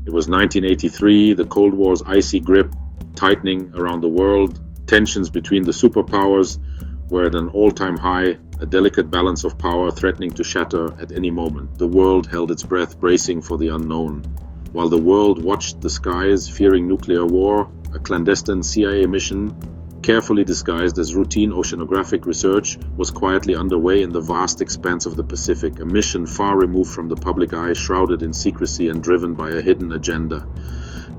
It was 1983, the Cold War's icy grip tightening around the world. Tensions between the superpowers were at an all-time high, a delicate balance of power threatening to shatter at any moment. The world held its breath, bracing for the unknown. While the world watched the skies, fearing nuclear war, a clandestine CIA mission, carefully disguised as routine oceanographic research, was quietly underway in the vast expanse of the Pacific, a mission far removed from the public eye, shrouded in secrecy and driven by a hidden agenda.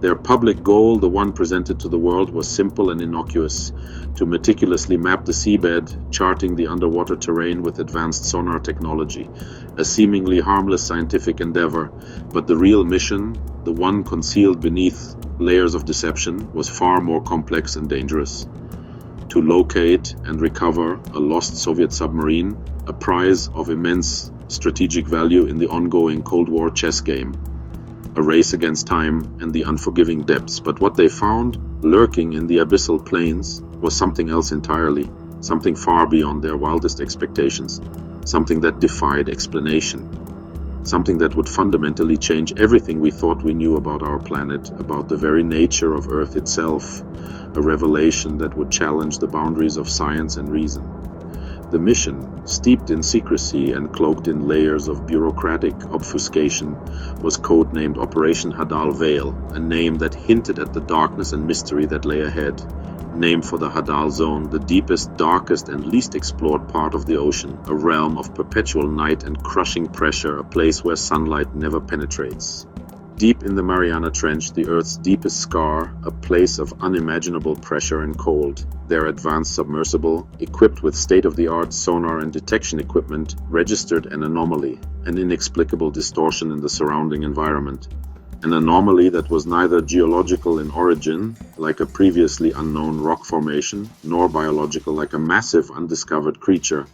Their public goal, the one presented to the world, was simple and innocuous: to meticulously map the seabed, charting the underwater terrain with advanced sonar technology. A seemingly harmless scientific endeavor, but the real mission, the one concealed beneath layers of deception, was far more complex and dangerous. To locate and recover a lost Soviet submarine, a prize of immense strategic value in the ongoing Cold War chess game. A race against time and the unforgiving depths. But what they found, lurking in the abyssal plains, was something else entirely, something far beyond their wildest expectations, something that defied explanation, something that would fundamentally change everything we thought we knew about our planet, about the very nature of Earth itself, a revelation that would challenge the boundaries of science and reason. The mission, steeped in secrecy and cloaked in layers of bureaucratic obfuscation, was codenamed Operation Hadal Veil, a name that hinted at the darkness and mystery that lay ahead. Named for the Hadal Zone, the deepest, darkest, and least explored part of the ocean, a realm of perpetual night and crushing pressure, a place where sunlight never penetrates. Deep in the Mariana Trench, the Earth's deepest scar, a place of unimaginable pressure and cold, their advanced submersible, equipped with state-of-the-art sonar and detection equipment, registered an anomaly, an inexplicable distortion in the surrounding environment. An anomaly that was neither geological in origin, like a previously unknown rock formation, nor biological, like a massive undiscovered creature.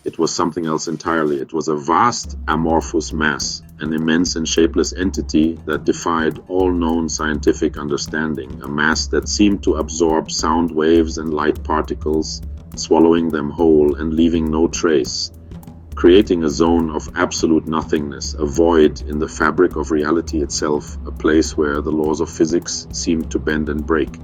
It was something else entirely. It was a vast amorphous mass, an immense and shapeless entity that defied all known scientific understanding, a mass that seemed to absorb sound waves and light particles, swallowing them whole and leaving no trace, creating a zone of absolute nothingness, a void in the fabric of reality itself, a place where the laws of physics seemed to bend and break.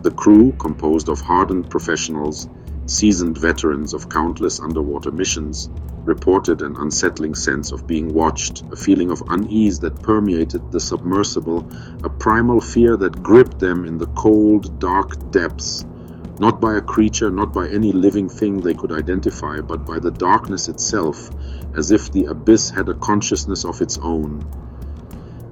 The crew, composed of hardened professionals, seasoned veterans of countless underwater missions, reported an unsettling sense of being watched, a feeling of unease that permeated the submersible, a primal fear that gripped them in the cold, dark depths, not by a creature, not by any living thing they could identify, but by the darkness itself, as if the abyss had a consciousness of its own.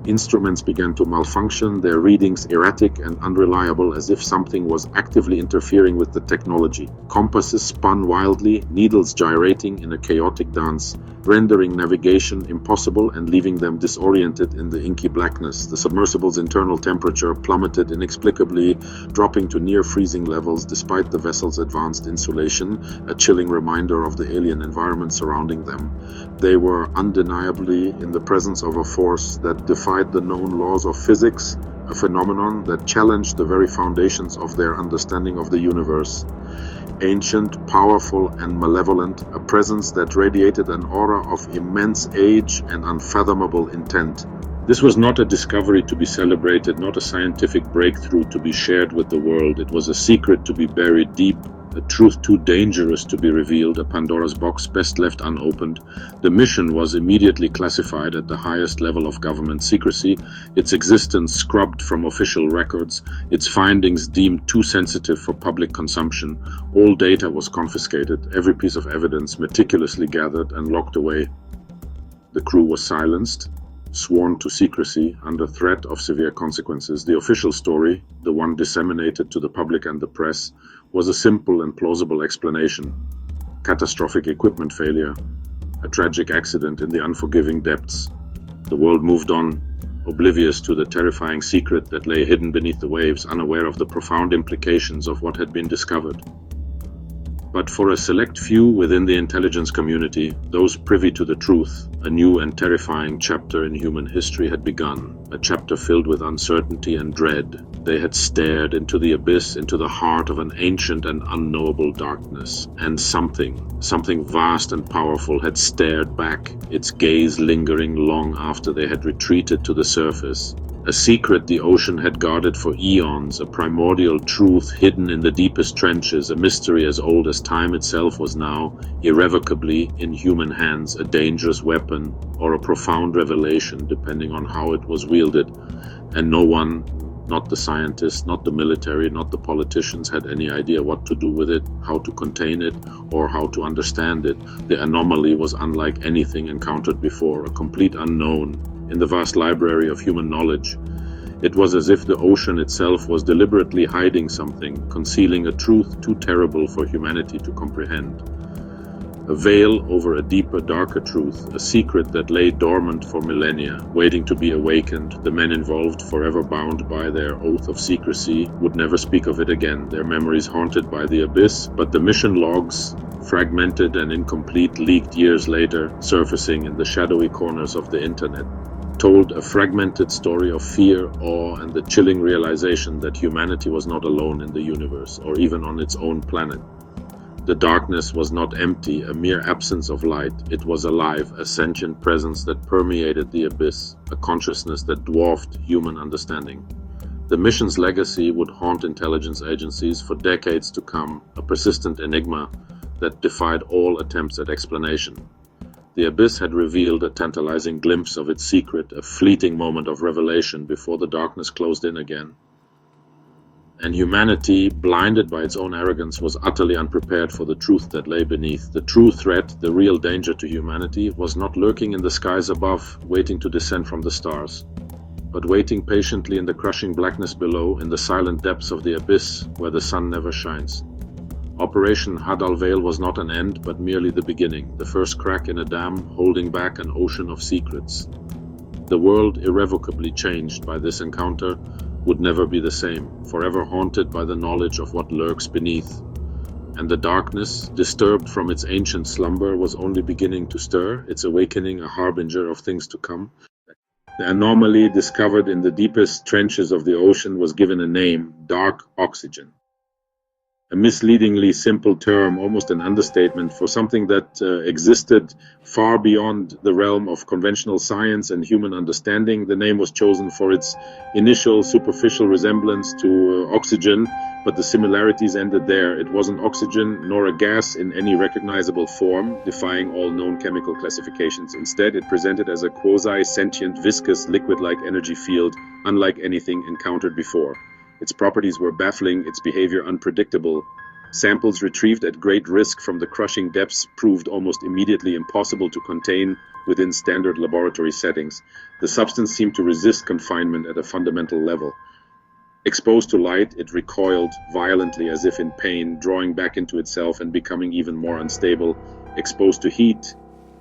Instruments began to malfunction, their readings erratic and unreliable, as if something was actively interfering with the technology. Compasses spun wildly, needles gyrating in a chaotic dance, rendering navigation impossible and leaving them disoriented in the inky blackness. The submersible's internal temperature plummeted inexplicably, dropping to near freezing levels despite the vessel's advanced insulation, a chilling reminder of the alien environment surrounding them. They were undeniably in the presence of a force that defied the known laws of physics, a phenomenon that challenged the very foundations of their understanding of the universe. Ancient, powerful, and malevolent, a presence that radiated an aura of immense age and unfathomable intent. This was not a discovery to be celebrated, not a scientific breakthrough to be shared with the world. It was a secret to be buried deep, a truth too dangerous to be revealed, a Pandora's box best left unopened. The mission was immediately classified at the highest level of government secrecy, its existence scrubbed from official records, its findings deemed too sensitive for public consumption. All data was confiscated, every piece of evidence meticulously gathered and locked away. The crew was silenced, sworn to secrecy under threat of severe consequences. The official story, the one disseminated to the public and the press, was a simple and plausible explanation: catastrophic equipment failure, a tragic accident in the unforgiving depths. The world moved on, oblivious to the terrifying secret that lay hidden beneath the waves, unaware of the profound implications of what had been discovered. But for a select few within the intelligence community, those privy to the truth, a new and terrifying chapter in human history had begun, a chapter filled with uncertainty and dread. They had stared into the abyss, into the heart of an ancient and unknowable darkness, and something vast and powerful had stared back, its gaze lingering long after they had retreated to the surface. A secret the ocean had guarded for eons, a primordial truth hidden in the deepest trenches, a mystery as old as time itself was now, irrevocably in human hands, a dangerous weapon or a profound revelation, depending on how it was wielded. And no one, not the scientists, not the military, not the politicians, had any idea what to do with it, how to contain it, or how to understand it. The anomaly was unlike anything encountered before, a complete unknown in the vast library of human knowledge. It was as if the ocean itself was deliberately hiding something, concealing a truth too terrible for humanity to comprehend. A veil over a deeper, darker truth, a secret that lay dormant for millennia, waiting to be awakened. The men involved, forever bound by their oath of secrecy, would never speak of it again, their memories haunted by the abyss, but the mission logs, fragmented and incomplete, leaked years later, surfacing in the shadowy corners of the internet, told a fragmented story of fear, awe, and the chilling realization that humanity was not alone in the universe, or even on its own planet. The darkness was not empty, a mere absence of light. It was alive, a sentient presence that permeated the abyss, a consciousness that dwarfed human understanding. The mission's legacy would haunt intelligence agencies for decades to come, a persistent enigma that defied all attempts at explanation. The abyss had revealed a tantalizing glimpse of its secret, a fleeting moment of revelation before the darkness closed in again. And humanity, blinded by its own arrogance, was utterly unprepared for the truth that lay beneath. The true threat, the real danger to humanity, was not lurking in the skies above, waiting to descend from the stars, but waiting patiently in the crushing blackness below, in the silent depths of the abyss where the sun never shines. Operation Hadalveil was not an end, but merely the beginning, the first crack in a dam holding back an ocean of secrets. The world, irrevocably changed by this encounter, would never be the same, forever haunted by the knowledge of what lurks beneath. And the darkness, disturbed from its ancient slumber, was only beginning to stir, its awakening a harbinger of things to come. The anomaly discovered in the deepest trenches of the ocean was given a name: dark oxygen. A misleadingly simple term, almost an understatement, for something that existed far beyond the realm of conventional science and human understanding. The name was chosen for its initial superficial resemblance to oxygen, but the similarities ended there. It wasn't oxygen nor a gas in any recognizable form, defying all known chemical classifications. Instead, it presented as a quasi-sentient, viscous, liquid-like energy field, unlike anything encountered before. Its properties were baffling, its behavior unpredictable. Samples retrieved at great risk from the crushing depths proved almost immediately impossible to contain within standard laboratory settings. The substance seemed to resist confinement at a fundamental level. Exposed to light, it recoiled violently as if in pain, drawing back into itself and becoming even more unstable. Exposed to heat,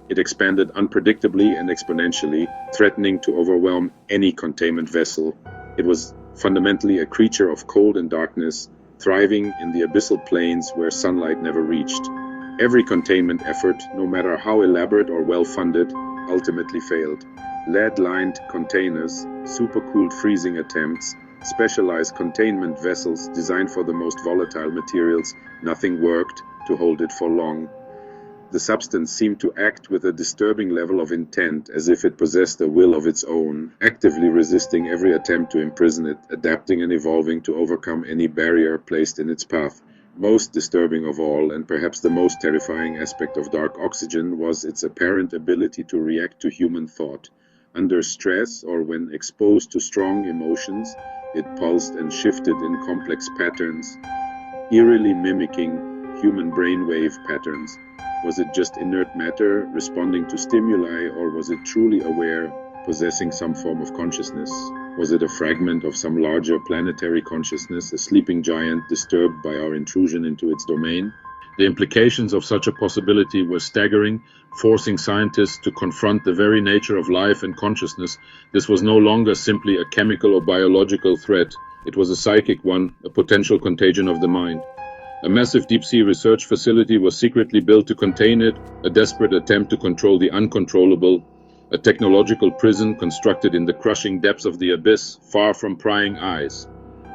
it expanded unpredictably and exponentially, threatening to overwhelm any containment vessel. It was fundamentally a creature of cold and darkness, thriving in the abyssal plains where sunlight never reached. Every containment effort, no matter how elaborate or well-funded, ultimately failed. Lead-lined containers, supercooled freezing attempts, specialized containment vessels designed for the most volatile materials, nothing worked to hold it for long. The substance seemed to act with a disturbing level of intent, as if it possessed a will of its own, actively resisting every attempt to imprison it, adapting and evolving to overcome any barrier placed in its path. Most disturbing of all, and perhaps the most terrifying aspect of dark oxygen, was its apparent ability to react to human thought. Under stress, or when exposed to strong emotions, it pulsed and shifted in complex patterns, eerily mimicking human brainwave patterns. Was it just inert matter responding to stimuli, or was it truly aware, possessing some form of consciousness? Was it a fragment of some larger planetary consciousness, a sleeping giant disturbed by our intrusion into its domain? The implications of such a possibility were staggering, forcing scientists to confront the very nature of life and consciousness. This was no longer simply a chemical or biological threat. It was a psychic one, a potential contagion of the mind. A massive deep-sea research facility was secretly built to contain it, a desperate attempt to control the uncontrollable, a technological prison constructed in the crushing depths of the abyss, far from prying eyes.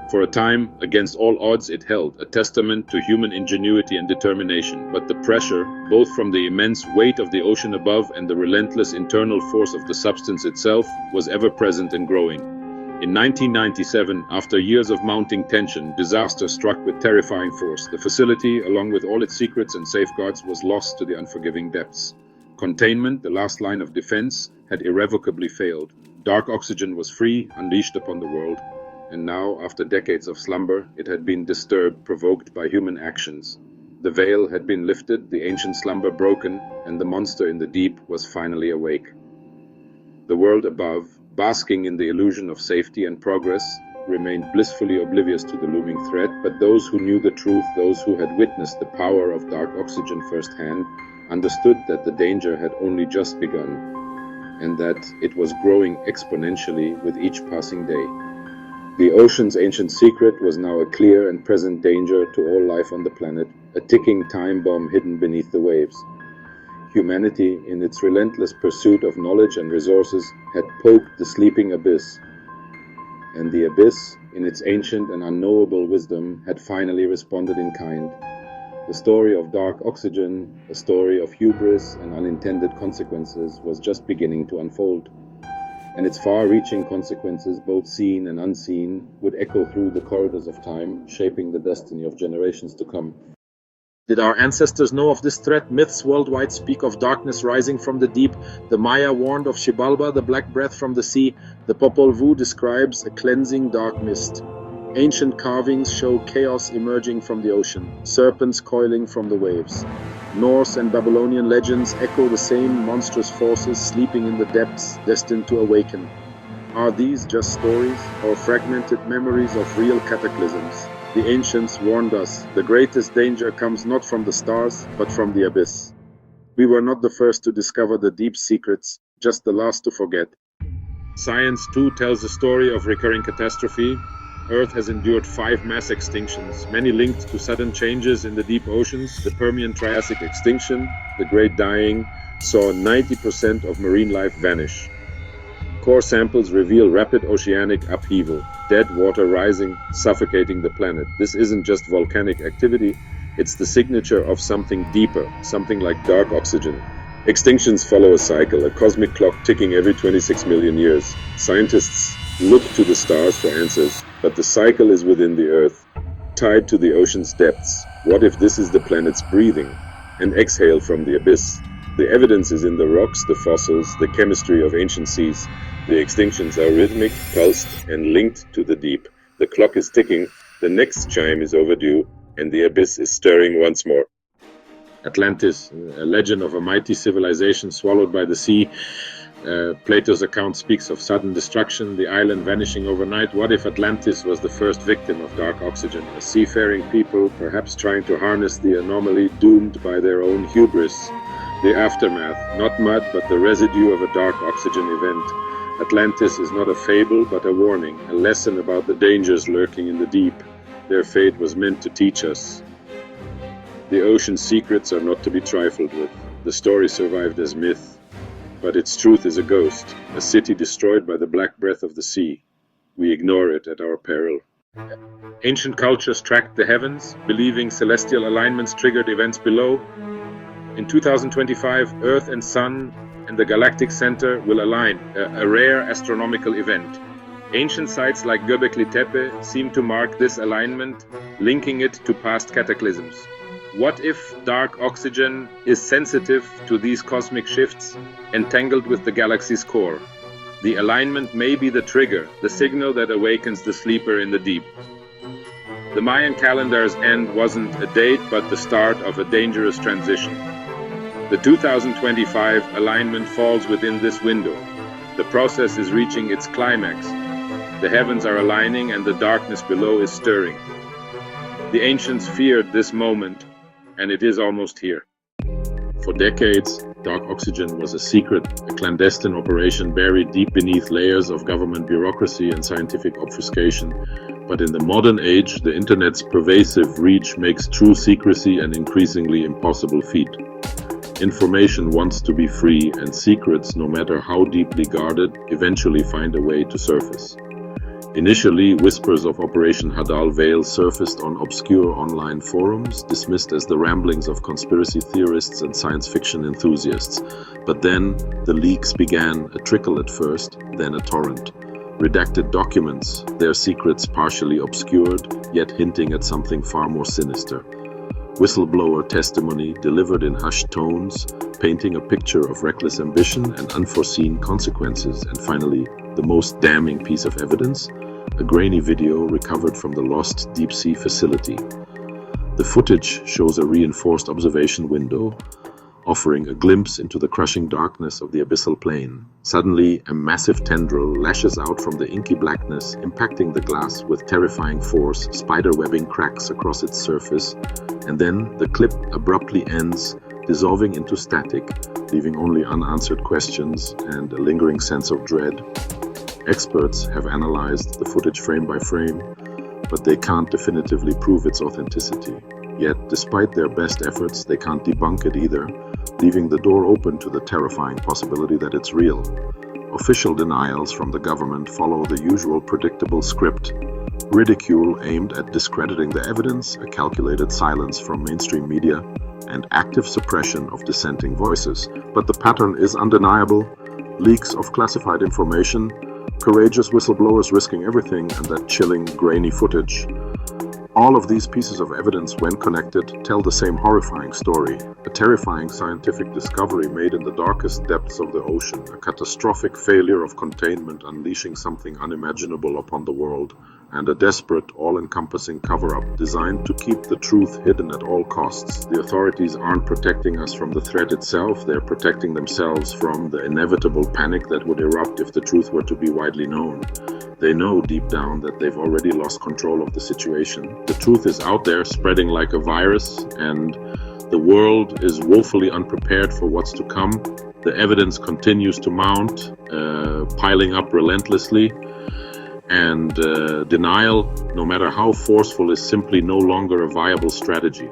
For a time, against all odds, it held, a testament to human ingenuity and determination, but the pressure, both from the immense weight of the ocean above and the relentless internal force of the substance itself, was ever present and growing. In 1997, after years of mounting tension, disaster struck with terrifying force. The facility, along with all its secrets and safeguards, was lost to the unforgiving depths. Containment, the last line of defense, had irrevocably failed. Dark oxygen was free, unleashed upon the world, and now, after decades of slumber, it had been disturbed, provoked by human actions. The veil had been lifted, the ancient slumber broken, and the monster in the deep was finally awake. The world above, basking in the illusion of safety and progress, remained blissfully oblivious to the looming threat, but those who knew the truth, those who had witnessed the power of dark oxygen firsthand, understood that the danger had only just begun, and that it was growing exponentially with each passing day. The ocean's ancient secret was now a clear and present danger to all life on the planet, a ticking time bomb hidden beneath the waves. Humanity, in its relentless pursuit of knowledge and resources, had poked the sleeping abyss, and the abyss, in its ancient and unknowable wisdom, had finally responded in kind. The story of dark oxygen, a story of hubris and unintended consequences, was just beginning to unfold, and its far-reaching consequences, both seen and unseen, would echo through the corridors of time, shaping the destiny of generations to come. Did our ancestors know of this threat? Myths worldwide speak of darkness rising from the deep. The Maya warned of Xibalba, the black breath from the sea. The Popol Vuh describes a cleansing dark mist. Ancient carvings show chaos emerging from the ocean, serpents coiling from the waves. Norse and Babylonian legends echo the same monstrous forces sleeping in the depths, destined to awaken. Are these just stories or fragmented memories of real cataclysms? The ancients warned us, the greatest danger comes not from the stars, but from the abyss. We were not the first to discover the deep secrets, just the last to forget. Science, too, tells a story of recurring catastrophe. Earth has endured 5 mass extinctions, many linked to sudden changes in the deep oceans. The Permian-Triassic extinction, the Great Dying, saw 90% of marine life vanish. Core samples reveal rapid oceanic upheaval, dead water rising, suffocating the planet. This isn't just volcanic activity, it's the signature of something deeper, something like dark oxygen. Extinctions follow a cycle, a cosmic clock ticking every 26 million years. Scientists look to the stars for answers, but the cycle is within the Earth, tied to the ocean's depths. What if this is the planet's breathing, an exhale from the abyss? The evidence is in the rocks, the fossils, the chemistry of ancient seas. The extinctions are rhythmic, pulsed, and linked to the deep. The clock is ticking, the next chime is overdue, and the abyss is stirring once more. Atlantis, a legend of a mighty civilization swallowed by the sea. Plato's account speaks of sudden destruction, the island vanishing overnight. What if Atlantis was the first victim of dark oxygen? A seafaring people, perhaps trying to harness the anomaly, doomed by their own hubris. The aftermath, not mud, but the residue of a dark oxygen event. Atlantis is not a fable, but a warning, a lesson about the dangers lurking in the deep. Their fate was meant to teach us. The ocean's secrets are not to be trifled with. The story survived as myth, but its truth is a ghost, a city destroyed by the black breath of the sea. We ignore it at our peril. Ancient cultures tracked the heavens, believing celestial alignments triggered events below. In 2025, Earth and Sun and the galactic center will align, a rare astronomical event. Ancient sites like Göbekli Tepe seem to mark this alignment, linking it to past cataclysms. What if dark oxygen is sensitive to these cosmic shifts, entangled with the galaxy's core? The alignment may be the trigger, the signal that awakens the sleeper in the deep. The Mayan calendar's end wasn't a date, but the start of a dangerous transition. The 2025 alignment falls within this window. The process is reaching its climax. The heavens are aligning and the darkness below is stirring. The ancients feared this moment, and it is almost here. For decades, dark oxygen was a secret, a clandestine operation buried deep beneath layers of government bureaucracy and scientific obfuscation. But in the modern age, the internet's pervasive reach makes true secrecy an increasingly impossible feat. Information wants to be free, and secrets, no matter how deeply guarded, eventually find a way to surface. Initially, whispers of Operation Hadal Veil surfaced on obscure online forums, dismissed as the ramblings of conspiracy theorists and science fiction enthusiasts. But then, the leaks began, a trickle at first, then a torrent. redacted documents, their secrets partially obscured, yet hinting at something far more sinister. Whistleblower testimony delivered in hushed tones, painting a picture of reckless ambition and unforeseen consequences. And finally, the most damning piece of evidence, a grainy video recovered from the lost deep-sea facility. The footage shows a reinforced observation window, offering a glimpse into the crushing darkness of the abyssal plain. Suddenly, a massive tendril lashes out from the inky blackness, impacting the glass with terrifying force, spider-webbing cracks across its surface, and then the clip abruptly ends, dissolving into static, leaving only unanswered questions and a lingering sense of dread. Experts have analyzed the footage frame by frame, but they can't definitively prove its authenticity. Yet, despite their best efforts, they can't debunk it either, leaving the door open to the terrifying possibility that it's real. Official denials from the government follow the usual predictable script: ridicule aimed at discrediting the evidence, a calculated silence from mainstream media, and active suppression of dissenting voices. But the pattern is undeniable: leaks of classified information, courageous whistleblowers risking everything, and that chilling, grainy footage. All of these pieces of evidence, when connected, tell the same horrifying story. A terrifying scientific discovery made in the darkest depths of the ocean, a catastrophic failure of containment unleashing something unimaginable upon the world, and a desperate, all-encompassing cover-up designed to keep the truth hidden at all costs. The authorities aren't protecting us from the threat itself, they're protecting themselves from the inevitable panic that would erupt if the truth were to be widely known. They know deep down that they've already lost control of the situation. The truth is out there, spreading like a virus, and the world is woefully unprepared for what's to come. The evidence continues to mount, piling up relentlessly, and denial, no matter how forceful, is simply no longer a viable strategy.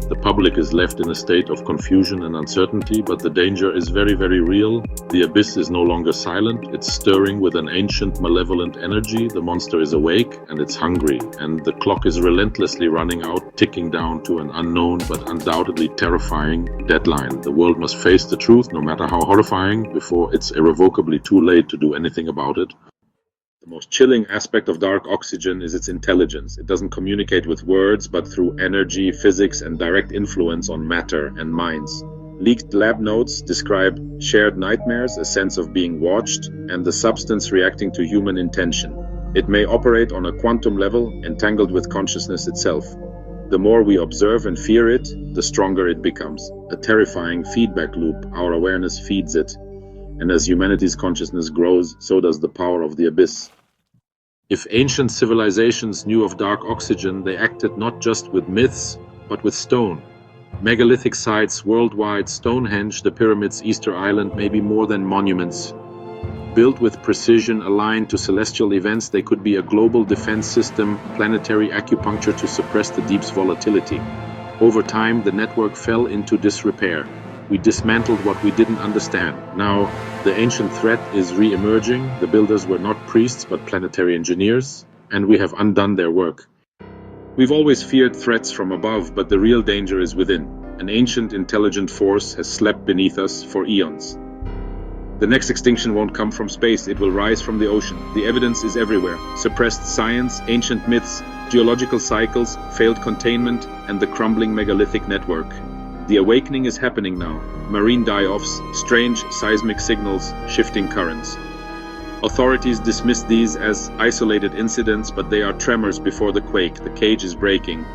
The public is left in a state of confusion and uncertainty, but the danger is very, very real. The abyss is no longer silent. It's stirring with an ancient, malevolent energy. The monster is awake and it's hungry, and the clock is relentlessly running out, ticking down to an unknown but undoubtedly terrifying deadline. The world must face the truth, no matter how horrifying, before it's irrevocably too late to do anything about it. The most chilling aspect of dark oxygen is its intelligence. It doesn't communicate with words, but through energy, physics, and direct influence on matter and minds. Leaked lab notes describe shared nightmares, a sense of being watched, and the substance reacting to human intention. It may operate on a quantum level, entangled with consciousness itself. The more we observe and fear it, the stronger it becomes. A terrifying feedback loop. Our awareness feeds it. And as humanity's consciousness grows, so does the power of the abyss. If ancient civilizations knew of dark oxygen, they acted not just with myths, but with stone. Megalithic sites worldwide, Stonehenge, the pyramids, Easter Island, may be more than monuments. Built with precision aligned to celestial events, they could be a global defense system, planetary acupuncture to suppress the deep's volatility. Over time, the network fell into disrepair. We dismantled what we didn't understand. Now, the ancient threat is re-emerging. The builders were not priests, but planetary engineers, and we have undone their work. We've always feared threats from above, but the real danger is within. An ancient, intelligent force has slept beneath us for eons. The next extinction won't come from space, it will rise from the ocean. The evidence is everywhere. Suppressed science, ancient myths, geological cycles, failed containment, and the crumbling megalithic network. The awakening is happening now. Marine die-offs, strange seismic signals, shifting currents. Authorities dismiss these as isolated incidents, but they are tremors before the quake. The cage is breaking.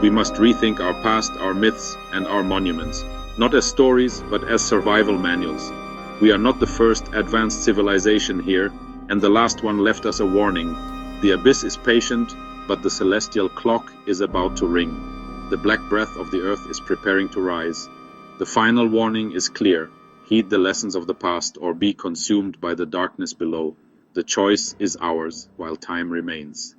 We must rethink our past, our myths, and our monuments, not as stories, but as survival manuals. We are not the first advanced civilization here, and the last one left us a warning. The abyss is patient, but the celestial clock is about to ring. The black breath of the earth is preparing to rise. The final warning is clear. Heed the lessons of the past or be consumed by the darkness below. The choice is ours while time remains.